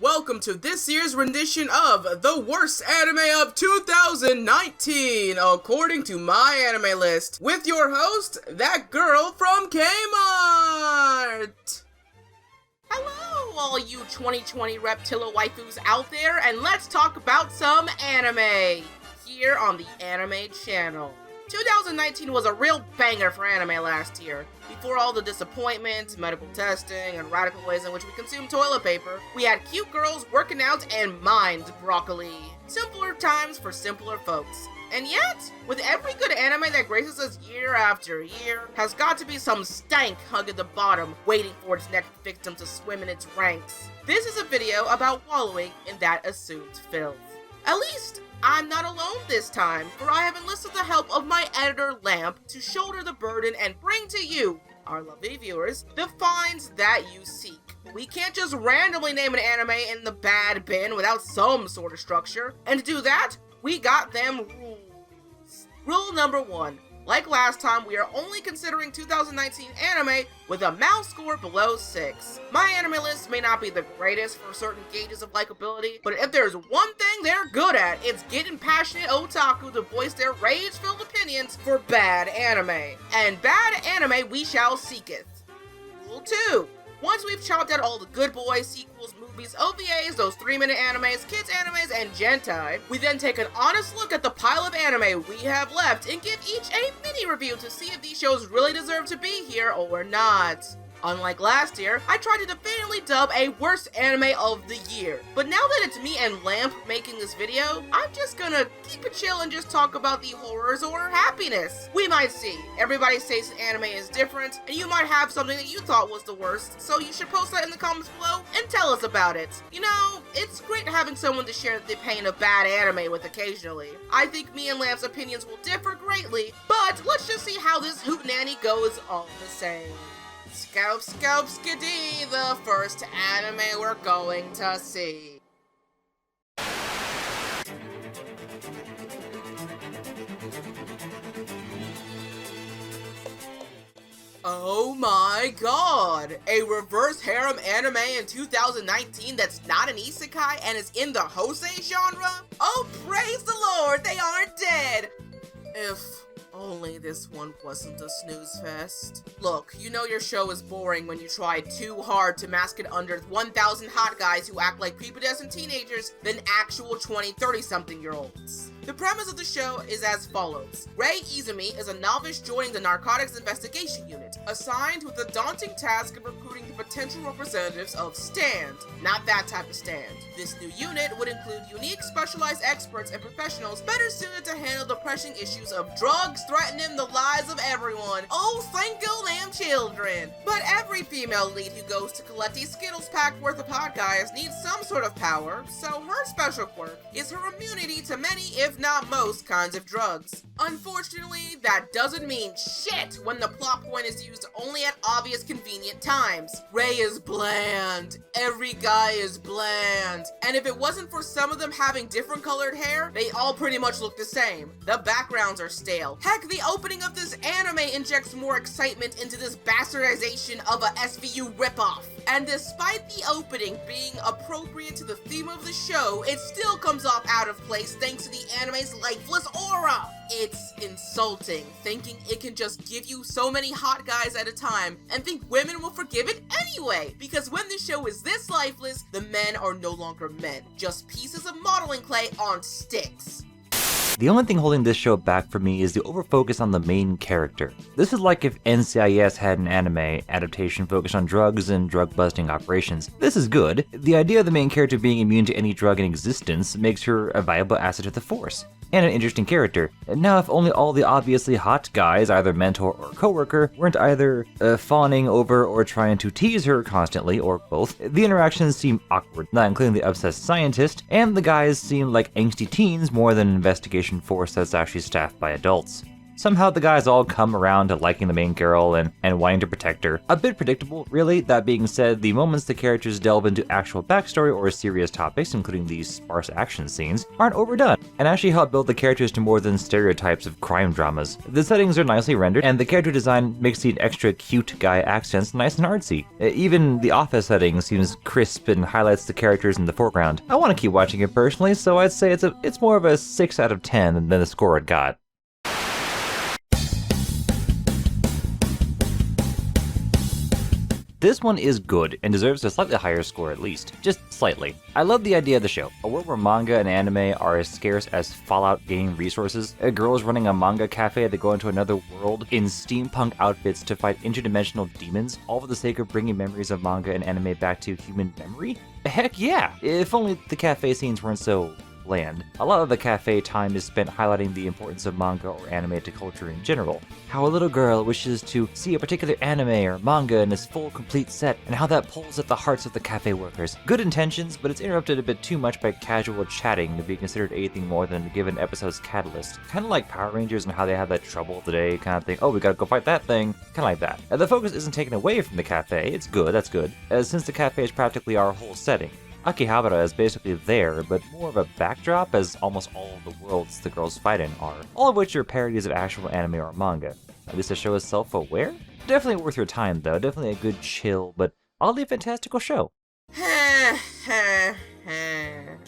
Welcome to this year's rendition of the worst anime of 2019, according to my anime list, with your host, that girl from Kmart! Hello, all you 2020 Reptilla waifus out there, and let's talk about some anime, here on the Anime Channel. 2019 was a real banger for anime last year. Before all the disappointment, medical testing, and radical ways in which we consume toilet paper, we had cute girls working out and mined broccoli. Simpler times for simpler folks. And yet, with every good anime that graces us year after year, has got to be some stank hug at the bottom, waiting for its next victim to swim in its ranks. This is a video about wallowing in that assumed filth. At least, I'm not alone this time, for I have enlisted the help of my editor, Lamp, to shoulder the burden and bring to you, our lovely viewers, the finds that you seek. We can't just randomly name an anime in the bad bin without some sort of structure, and to do that, we got them rules. Rule number 1. Like last time, we are only considering 2019 anime with a mouse score below 6. My anime list may not be the greatest for certain gauges of likability, but if there's one thing they're good at, it's getting passionate otaku to voice their rage-filled opinions for bad anime. And bad anime we shall seeketh. Rule 2. Once we've chopped out all the good boys, sequels, movies, OVAs, those 3-minute animes, kids animes, and Gentai, we then take an honest look at the pile of anime we have left and give each a mini review to see if these shows really deserve to be here or not. Unlike last year, I tried to definitively dub a worst anime of the year. But now that it's me and Lamp making this video, I'm just gonna keep it chill and just talk about the horrors or happiness. We might see. Everybody's taste in anime is different, and you might have something that you thought was the worst, so you should post that in the comments below and tell us about it. You know, it's great having someone to share the pain of bad anime with occasionally. I think me and Lamp's opinions will differ greatly, but let's just see how this hootenanny goes all the same. Scope, scope, skidee, the first anime we're going to see. Oh my god! A reverse harem anime in 2019 that's not an isekai and is in the Josei genre? Oh, praise the Lord, they aren't dead! If only this one wasn't a snooze fest. Look, you know your show is boring when you try too hard to mask it under 1,000 hot guys who act like prepubescent teenagers than actual 20, 30-something-year-olds. The premise of the show is as follows. Rei Izumi is a novice joining the Narcotics Investigation Unit, assigned with the daunting task of recruiting the potential representatives of STAND, not that type of stand. This new unit would include unique specialized experts and professionals better suited to handle the pressing issues of drugs threatening the lives of everyone. Oh, thank you, damn children. But every female lead who goes to collect a Skittles pack worth of hot guys needs some sort of power, so her special quirk is her immunity to many, if not most, kinds of drugs. Unfortunately, that doesn't mean shit when the plot point is used only at obvious convenient times. Rei is bland. Every guy is bland. And if it wasn't for some of them having different colored hair, they all pretty much look the same. The backgrounds are stale. Heck, the opening of this anime injects more excitement into this bastardization of a SVU ripoff. And despite the opening being appropriate to the theme of the show, it still comes off out of place thanks to the anime's lifeless aura. It's insulting, thinking it can just give you so many hot guys at a time and think women will forgive it anyway, because when the show is this lifeless, the men are no longer men, just pieces of modeling clay on sticks. The only thing holding this show back for me is the overfocus on the main character. This is like if NCIS had an anime adaptation focused on drugs and drug-busting operations. This is good. The idea of the main character being immune to any drug in existence makes her a viable asset to the Force, and an interesting character. Now, if only all the obviously hot guys, either mentor or coworker, weren't either fawning over or trying to tease her constantly, or both, the interactions seem awkward, not including the obsessed scientist, and the guys seem like angsty teens more than an investigation force that's actually staffed by adults. Somehow the guys all come around to liking the main girl and wanting to protect her. A bit predictable, really. That being said, the moments the characters delve into actual backstory or serious topics, including these sparse action scenes, aren't overdone, and actually help build the characters to more than stereotypes of crime dramas. The settings are nicely rendered, and the character design makes the extra cute guy accents nice and artsy. Even the office setting seems crisp and highlights the characters in the foreground. I want to keep watching it personally, so I'd say it's more of a 6 out of 10 than the score it got. This one is good, and deserves a slightly higher score at least. Just slightly. I love the idea of the show. A world where manga and anime are as scarce as Fallout game resources. Girls running a manga cafe that go into another world in steampunk outfits to fight interdimensional demons, all for the sake of bringing memories of manga and anime back to human memory? Heck yeah! If only the cafe scenes weren't so bland. A lot of the cafe time is spent highlighting the importance of manga or anime to culture in general. How a little girl wishes to see a particular anime or manga in its full complete set, and how that pulls at the hearts of the cafe workers. Good intentions, but it's interrupted a bit too much by casual chatting to be considered anything more than a given episode's catalyst. Kinda like Power Rangers and how they have that trouble of the day kind of thing. Oh, we gotta go fight that thing. Kinda like that. The focus isn't taken away from the cafe. It's good, that's good, since the cafe is practically our whole setting. Akihabara is basically there, but more of a backdrop, as almost all of the worlds the girls fight in are, all of which are parodies of actual anime or manga. At least the show is self-aware? Definitely worth your time though, definitely a good chill, but oddly fantastical show.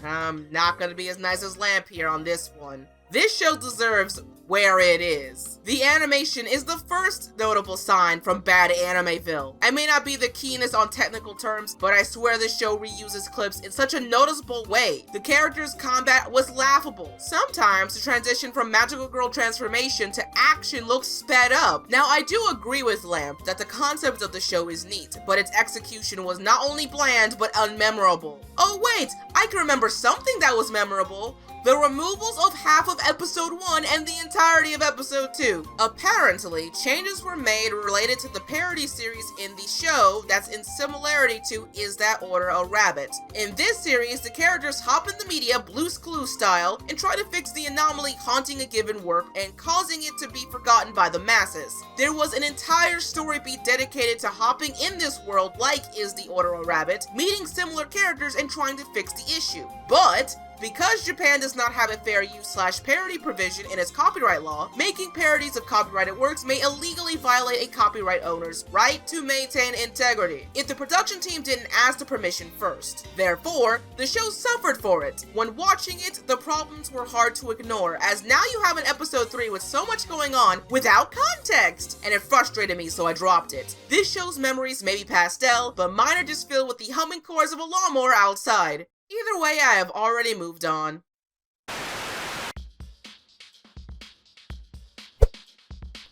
I'm not gonna be as nice as Lamp here on this one. This show deserves where it is. The animation is the first notable sign from bad Animeville. I may not be the keenest on technical terms, but I swear this show reuses clips in such a noticeable way. The characters' combat was laughable. Sometimes the transition from magical girl transformation to action looks sped up. Now I do agree with Lamp that the concept of the show is neat, but its execution was not only bland but unmemorable. Oh wait, I can remember something that was memorable. The removals of half of episode 1 and the entirety of episode 2. Apparently, changes were made related to the parody series in the show that's in similarity to Is That Order a Rabbit? In this series, the characters hop in the media Blue's Clues style and try to fix the anomaly haunting a given work and causing it to be forgotten by the masses. There was an entire story beat dedicated to hopping in this world like Is the Order a Rabbit, meeting similar characters and trying to fix the issue. But because Japan does not have a fair use/parody provision in its copyright law, making parodies of copyrighted works may illegally violate a copyright owner's right to maintain integrity if the production team didn't ask the permission first. Therefore, the show suffered for it. When watching it, the problems were hard to ignore, as now you have an episode 3 with so much going on without context, and it frustrated me, so I dropped it. This show's memories may be pastel, but mine are just filled with the humming chorus of a lawnmower outside. Either way, I have already moved on.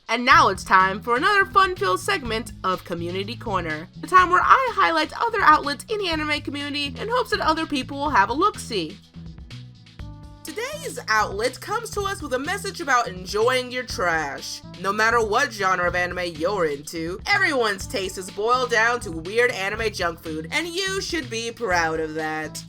And now it's time for another fun-filled segment of Community Corner, the time where I highlight other outlets in the anime community in hopes that other people will have a look-see. Today's outlet comes to us with a message about enjoying your trash. No matter what genre of anime you're into, everyone's taste is boiled down to weird anime junk food, and you should be proud of that.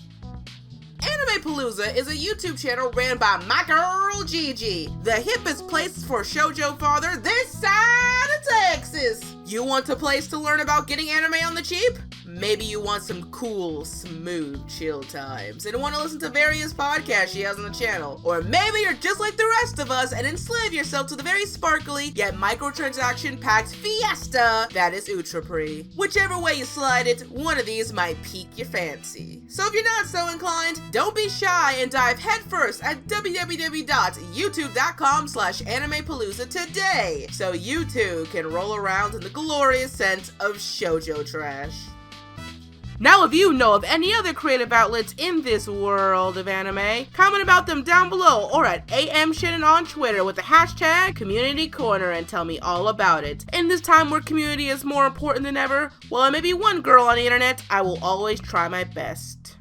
Anime Palooza is a YouTube channel ran by my girl Gigi, the hippest place for shoujo father this side of Texas. You want a place to learn about getting anime on the cheap? Maybe you want some cool, smooth, chill times and want to listen to various podcasts she has on the channel. Or maybe you're just like the rest of us and enslave yourself to the very sparkly, yet microtransaction-packed fiesta that is Ultrapre. Whichever way you slide it, one of these might pique your fancy. So if you're not so inclined, don't be shy and dive headfirst at www.youtube.com/animepalooza today, so you too can roll around in the glorious scent of shoujo trash. Now if you know of any other creative outlets in this world of anime, comment about them down below or at @Shannen on Twitter with the hashtag Community Corner and tell me all about it. In this time where community is more important than ever, while I may be one girl on the internet, I will always try my best.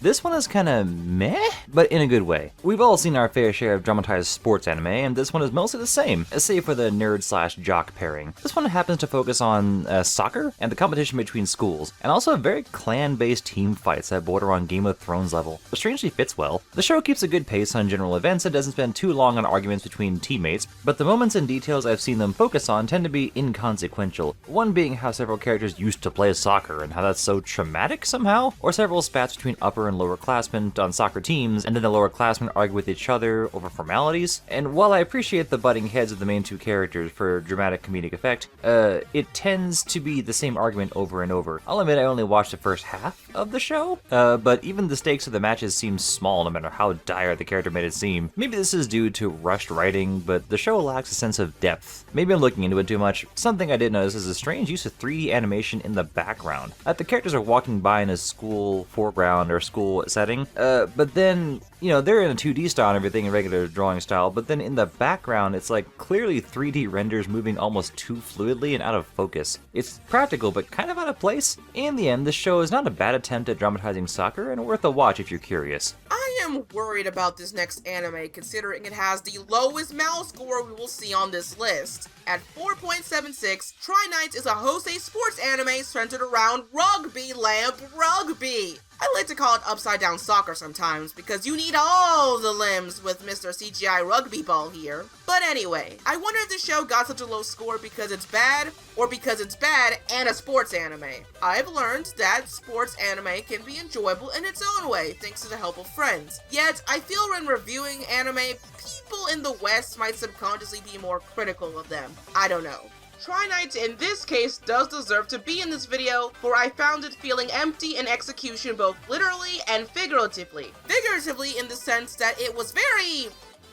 This one is kinda meh, but in a good way. We've all seen our fair share of dramatized sports anime, and this one is mostly the same, save for the nerd/jock pairing. This one happens to focus on soccer and the competition between schools, and also very clan-based team fights that border on Game of Thrones level, but strangely fits well. The show keeps a good pace on general events and doesn't spend too long on arguments between teammates, but the moments and details I've seen them focus on tend to be inconsequential, one being how several characters used to play soccer and how that's so traumatic somehow, or several spats between upper and lower classmen on soccer teams, and then the lower classmen argue with each other over formalities. And while I appreciate the butting heads of the main two characters for dramatic comedic effect, it tends to be the same argument over and over. I'll admit I only watched the first half of the show, but even the stakes of the matches seem small no matter how dire the character made it seem. Maybe this is due to rushed writing, but the show lacks a sense of depth. Maybe I'm looking into it too much. Something I did notice is a strange use of 3D animation in the background. The characters are walking by in a school foreground or school setting, but then, they're in a 2D style and everything in regular drawing style, but then in the background it's like clearly 3D renders moving almost too fluidly and out of focus. It's practical but kind of out of place. In the end, this show is not a bad attempt at dramatizing soccer and worth a watch if you're curious. I am worried about this next anime considering it has the lowest mouse score we will see on this list. At 4.76, Try Nights is a Jose sports anime centered around rugby, rugby. I like to call it upside down soccer sometimes because you need all the limbs with Mr. CGI rugby ball here. But anyway, I wonder if the show got such a low score because it's bad or because it's bad and a sports anime. I've learned that sports anime can be enjoyable in its own way thanks to the help of friends. Yet, I feel when reviewing anime, people in the West might subconsciously be more critical of them. I don't know. Try Nights in this case does deserve to be in this video, for I found it feeling empty in execution both literally and figuratively. Figuratively in the sense that it was very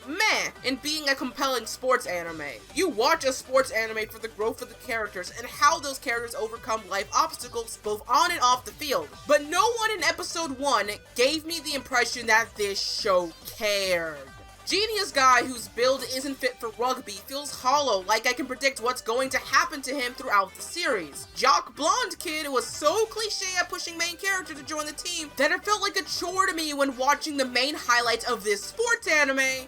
meh in being a compelling sports anime. You watch a sports anime for the growth of the characters and how those characters overcome life obstacles both on and off the field. But no one in episode 1 gave me the impression that this show cared. Genius guy whose build isn't fit for rugby feels hollow, like I can predict what's going to happen to him throughout the series. Jock blonde kid was so cliche at pushing main character to join the team that it felt like a chore to me when watching the main highlights of this sports anime,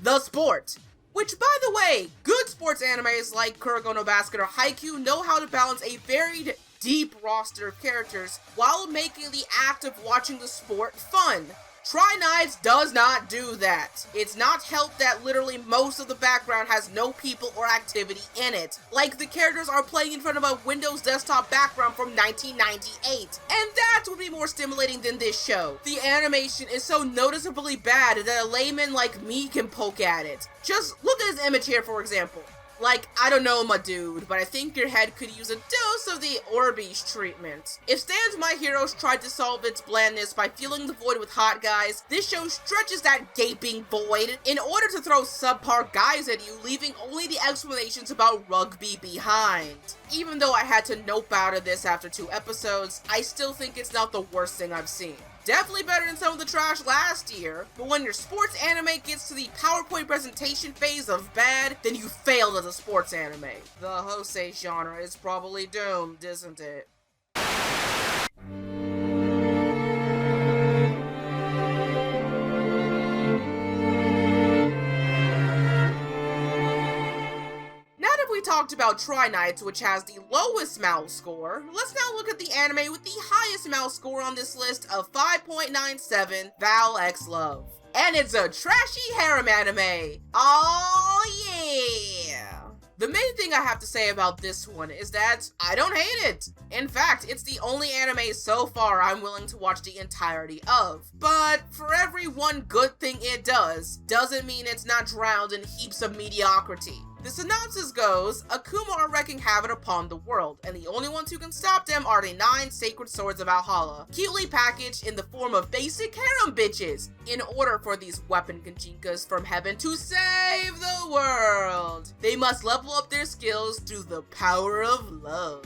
The Sport. Which, by the way, good sports animes like Kuroko no Basket or Haikyuu know how to balance a varied, deep roster of characters while making the act of watching the sport fun. Try Nights does not do that. It's not helped that literally most of the background has no people or activity in it. Like the characters are playing in front of a Windows desktop background from 1998. And that would be more stimulating than this show. The animation is so noticeably bad that a layman like me can poke at it. Just look at this image here, for example. Like, I don't know, my dude, but I think your head could use a dose of the Orbeez treatment. If Stan's My Heroes tried to solve its blandness by filling the void with hot guys, this show stretches that gaping void in order to throw subpar guys at you, leaving only the explanations about rugby behind. Even though I had to nope out of this after 2 episodes, I still think it's not the worst thing I've seen. Definitely better than some of the trash last year, but when your sports anime gets to the PowerPoint presentation phase of bad, then you failed as a sports anime. The Jose genre is probably doomed, isn't it? We talked about Try Nights, which has the lowest mouse score. Let's now look at the anime with the highest mouse score on this list of 5.97, Val X Love. And it's a trashy harem anime. Oh yeah! The main thing I have to say about this one is that I don't hate it. In fact, it's the only anime so far I'm willing to watch the entirety of. But for every one good thing it does, doesn't mean it's not drowned in heaps of mediocrity. The synopsis goes, Akuma are wreaking havoc upon the world, and the only ones who can stop them are the 9 sacred swords of Valhalla, cutely packaged in the form of basic harem bitches, in order for these weapon Kanchinkas from heaven to save the world. They must level up their skills through the power of love.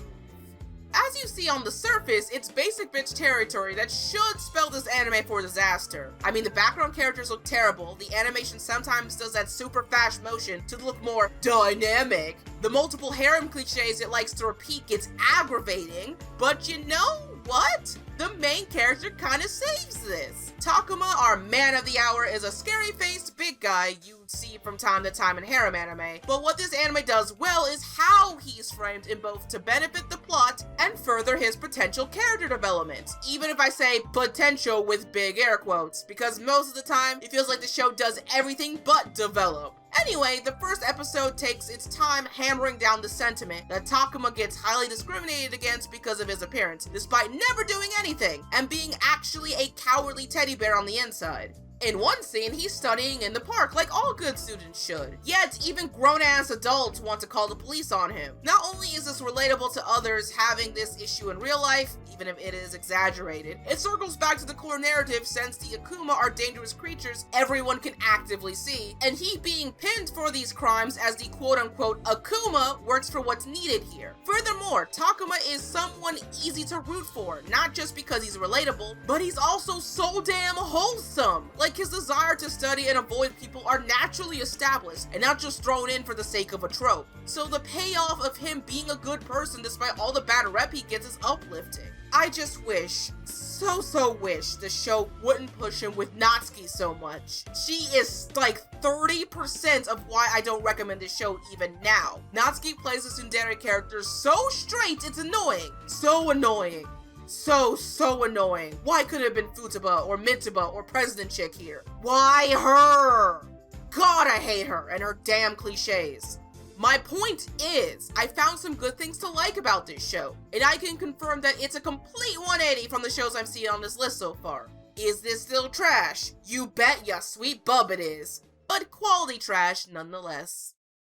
As you see on the surface, it's basic bitch territory that should spell this anime for disaster. I mean, the background characters look terrible, the animation sometimes does that super fast motion to look more dynamic, the multiple harem cliches it likes to repeat gets aggravating, but you know, what? The main character kinda saves this. Takuma, our man of the hour, is a scary-faced big guy you see from time to time in harem anime, but what this anime does well is how he's framed in both to benefit the plot and further his potential character development. Even if I say potential with big air quotes, because most of the time it feels like the show does everything but develop. Anyway, the first episode takes its time hammering down the sentiment that Takuma gets highly discriminated against because of his appearance, despite never doing anything, and being actually a cowardly teddy bear on the inside. In one scene, he's studying in the park like all good students should. Yet, even grown-ass adults want to call the police on him. Not only is this relatable to others having this issue in real life, even if it is exaggerated, it circles back to the core narrative since the Akuma are dangerous creatures everyone can actively see, and he being pinned for these crimes as the quote-unquote Akuma works for what's needed here. Furthermore, Takuma is someone easy to root for, not just because he's relatable, but he's also so damn wholesome. Like, his desire to study and avoid people are naturally established and not just thrown in for the sake of a trope. So the payoff of him being a good person despite all the bad rep he gets is uplifting. I just wish, so wish, the show wouldn't push him with Natsuki so much. She is like 30% of why I don't recommend this show even now. Natsuki plays the tsundere character so straight it's annoying. So annoying. So annoying. Why could it have been Futaba or Mitsuba or President Chick here? Why her? God, I hate her and her damn cliches. My point is, I found some good things to like about this show, and I can confirm that it's a complete 180 from the shows I've seen on this list so far. Is this still trash? You bet ya sweet bub it is. But quality trash nonetheless.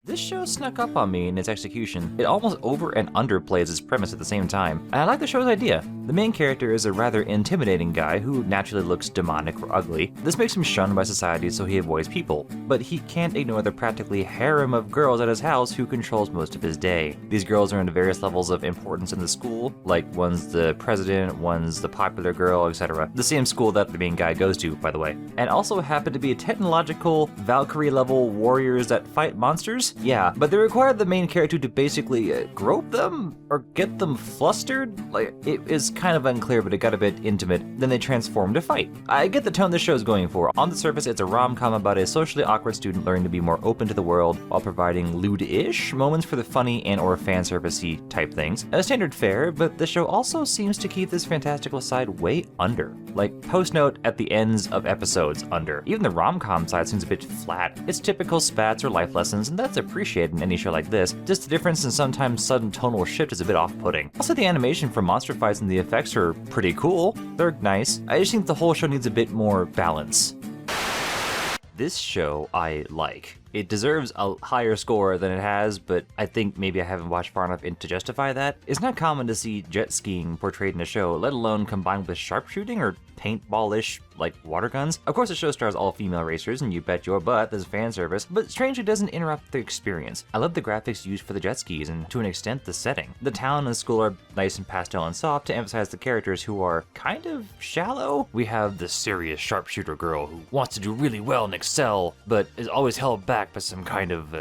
This show snuck up on me in its execution. It almost over and underplays its premise at the same time, and I like the show's idea. The main character is a rather intimidating guy who naturally looks demonic or ugly. This makes him shunned by society so he avoids people, but he can't ignore the practically harem of girls at his house who controls most of his day. These girls are in various levels of importance in the school, like one's the president, one's the popular girl, etc. The same school that the main guy goes to, by the way. And also happen to be technological, Valkyrie-level warriors that fight monsters. Yeah, but they require the main character to basically grope them or get them flustered. Like, it is kind of unclear, but it got a bit intimate. Then they transform to fight. I get the tone the show's going for. On the surface, it's a rom-com about a socially awkward student learning to be more open to the world while providing lewd-ish moments for the funny and or fan service-y type things. A standard fare, but the show also seems to keep this fantastical side way under. Like, post-note at the ends of episodes under. Even the rom-com side seems a bit flat. It's typical spats or life lessons, and that's appreciated in any show like this. Just the difference in sometimes sudden tonal shift is a bit off-putting. Also, the animation for monster fights and the effects are pretty cool. They're nice. I just think the whole show needs a bit more balance. This show I like. It deserves a higher score than it has, but I think maybe I haven't watched far enough in to justify that. It's not common to see jet skiing portrayed in a show, let alone combined with sharpshooting or paintball-ish, like water guns. Of course, the show stars all female racers, and you bet your butt there's fan service, but strangely doesn't interrupt the experience. I love the graphics used for the jet skis, and to an extent, the setting. The town and school are nice and pastel and soft to emphasize the characters who are kind of shallow. We have the serious sharpshooter girl who wants to do really well and excel, but is always held back by some kind of,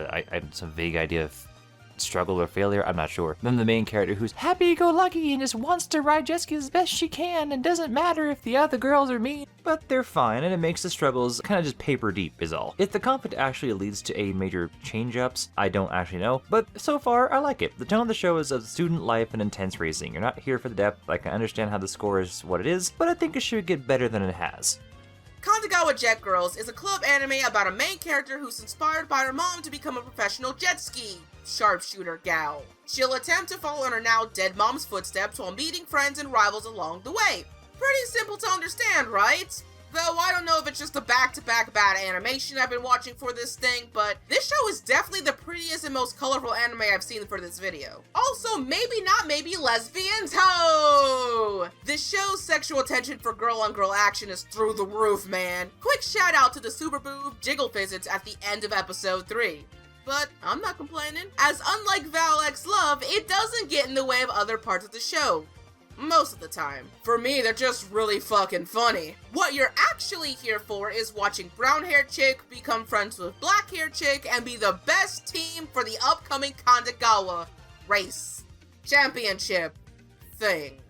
some vague idea of struggle or failure, I'm not sure. Then the main character who's happy-go-lucky and just wants to ride jet skis as best she can and doesn't matter if the other girls are mean, but they're fine, and it makes the struggles kind of just paper deep is all. If the conflict actually leads to a major change-ups, I don't actually know, but so far I like it. The tone of the show is of student life and intense racing. You're not here for the depth. I can understand how the score is what it is, but I think it should get better than it has. Kandagawa Jet Girls is a club anime about a main character who's inspired by her mom to become a professional jet ski sharpshooter gal. She'll attempt to follow in her now dead mom's footsteps while meeting friends and rivals along the way. Pretty simple to understand, right? Though I don't know if it's just the back-to-back bad animation I've been watching for this thing, but this show is definitely the prettiest and most colorful anime I've seen for this video. Also, maybe not maybe lesbians, ho! This show's sexual tension for girl-on-girl action is through the roof, man. Quick shout out to the super boob jiggle physics at the end of episode 3. But I'm not complaining, as unlike Val X Love, it doesn't get in the way of other parts of the show. Most of the time. For me, they're just really fucking funny. What you're actually here for is watching brown-haired chick become friends with black-haired chick and be the best team for the upcoming Kandagawa race championship thing.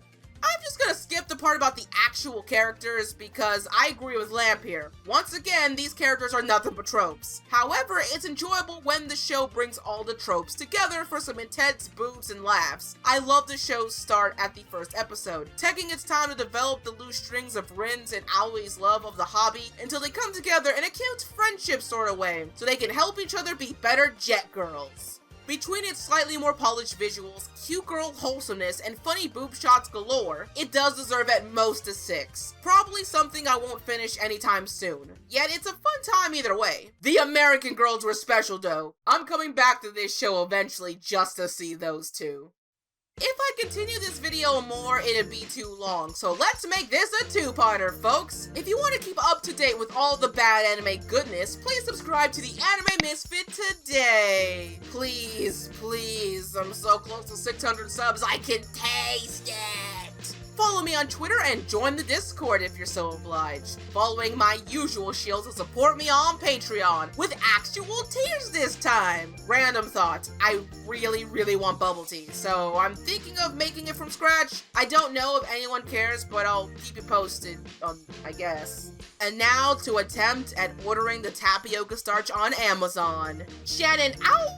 I'm just gonna skip the part about the actual characters because I agree with Lamp here. Once again, these characters are nothing but tropes. However, it's enjoyable when the show brings all the tropes together for some intense boobs and laughs. I love the show's start at the first episode, taking its time to develop the loose strings of Rin's and Aoi's love of the hobby until they come together in a cute friendship sort of way, so they can help each other be better jet girls. Between its slightly more polished visuals, cute girl wholesomeness, and funny boob shots galore, it does deserve at most a 6. Probably something I won't finish anytime soon. Yet it's a fun time either way. The American girls were special though. I'm coming back to this show eventually just to see those two. If I continue this video more, it'd be too long, so let's make this a two-parter, folks! If you want to keep up to date with all the bad anime goodness, please subscribe to the Anime Misfit today! Please, please, I'm so close to 600 subs, I can taste it! Follow me on Twitter and join the Discord if you're so obliged. Following my usual shields to support me on Patreon, with actual tiers this time. Random thought, I really want bubble tea, so I'm thinking of making it from scratch. I don't know if anyone cares, but I'll keep you posted, I guess. And now to attempt at ordering the tapioca starch on Amazon. Shannen out!